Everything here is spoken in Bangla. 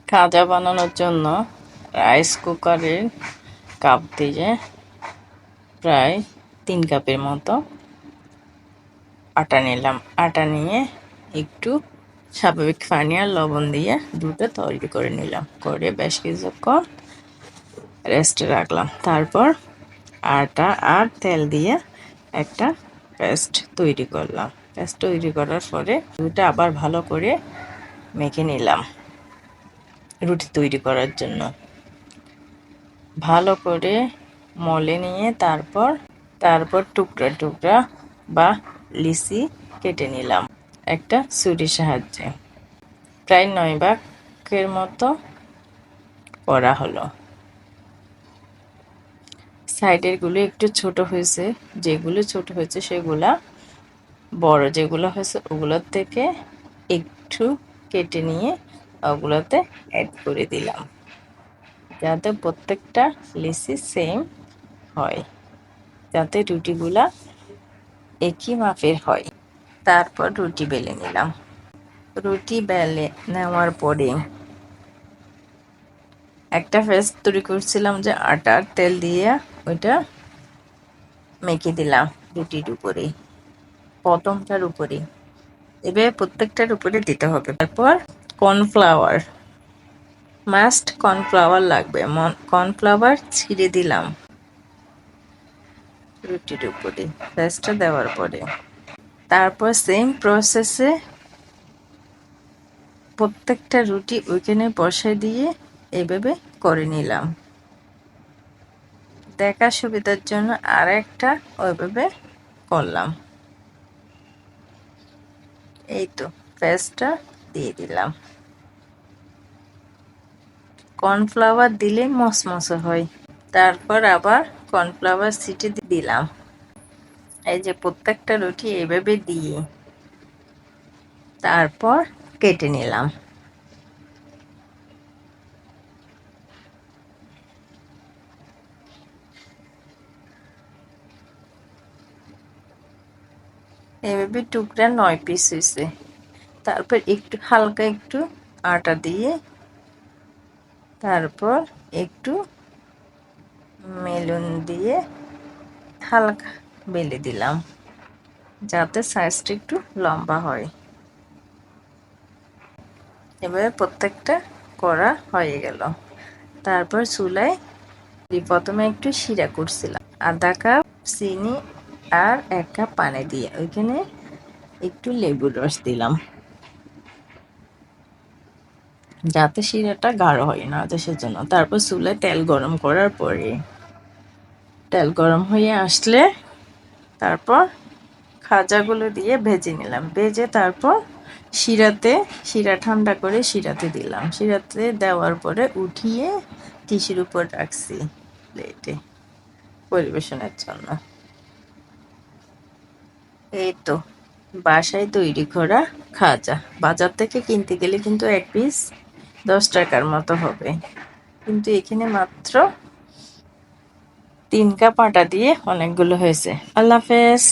খাজা বানানোর জন্য রাইস কুকারের কাপ দিয়ে প্রায় 3 কাপের মতো আটা নিলাম। আটা নিয়ে একটু স্বাভাবিক পানি আর লবণ দিয়ে দুটো তৈরি করে নিলাম, করে বেশ কিছুক্ষণ রেস্টে রাখলাম। তারপর আটা আর তেল দিয়ে একটা পেস্ট তৈরি করলাম। পেস্ট তৈরি করার পরে দুটো আবার ভালো করে মেখে নিলাম রুটি তৈরি করার জন্য। ভালো করে মলে নিয়ে তারপর টুকরা টুকরা বা লিচি কেটে নিলাম একটা ছুরির সাহায্যে। প্রায় 9 ভাগের মতো করা হলো। সাইডের গুলো একটু ছোট হয়েছে, যেগুলো ছোট হয়েছে সেগুলা বড়, যেগুলো হয়েছে ওগুলোর থেকে একটু কেটে নিয়ে ওগুলোতে অ্যাড করে দিলাম, যাতে প্রত্যেকটা লিচি সেম হয়, যাতে রুটিগুলা একই মাপের হয়। তারপর রুটি বেলে নিলাম। রুটি বেলে নেওয়ার পরে একটা পেস্ট তৈরি করছিলাম যে আটার তেল দিয়ে ওইটা মেখে দিলাম রুটির উপরে, প্রথমটার উপরে। এবার প্রত্যেকটার উপরে দিতে হবে। তারপর কর্নফ্লাওয়ার, মাস্ট কর্নফ্লাওয়ার লাগবে। কর্নফ্লাওয়ার ছিঁড়ে দিলাম রুটির উপরে পেস্টটা দেওয়ার পরে। তারপর সেম প্রসেসে প্রত্যেকটা রুটি ওইখানে বসাই দিয়ে এইভাবে করে নিলাম। দেখার সুবিধার জন্য আর একটা ওইভাবে করলাম। এই তো পেস্টটা দিয়ে দিলাম। কর্নফ্লাওয়ার দিলে মসমসে হয়। তারপর আবার কর্নফ্লাওয়ার ছিটিয়ে দিলাম। এই যে প্রত্যেকটা রুটি এইভাবে দিয়ে তারপর কেটে নিলাম। এভাবে টুকরা 9 পিস হয়েছে। তারপর একটু হালকা একটু আটা দিয়ে তারপর একটু মেলুন দিয়ে হালকা বেলে দিলাম, যাতে সাইজটা একটু লম্বা হয়। এবারে প্রত্যেকটা করা হয়ে গেল। তারপর চুলায় প্রথমে একটু শিরা করছিলাম, আধা কাপ চিনি আর 1 কাপ পানি দিয়ে ওইখানে একটু লেবুর রস দিলাম, যাতে শিরাটা গাঢ় হয় না সেজন্য। তারপর চুলায় তেল গরম করার পরে তেল গরম হয়ে আসলে তারপর খাজাগুলো দিয়ে ভেজে নিলাম। ভেজে তারপর শিরা ঠান্ডা করে শিরাতে দিলাম। শিরাতে দেওয়ার পরে উঠিয়ে টিস্যুর উপর রাখছি প্লেটে পরিবেশনের জন্য। এই তো বাসায় তৈরি করা খাজা। বাজার থেকে কিনতে গেলে কিন্তু এক পিস 10 টাকার মতো হবে, কিন্তু এখানে মাত্র 3 কাপ আটা দিয়ে অনেকগুলো হয়েছে। আল্লাহ হাফেজ।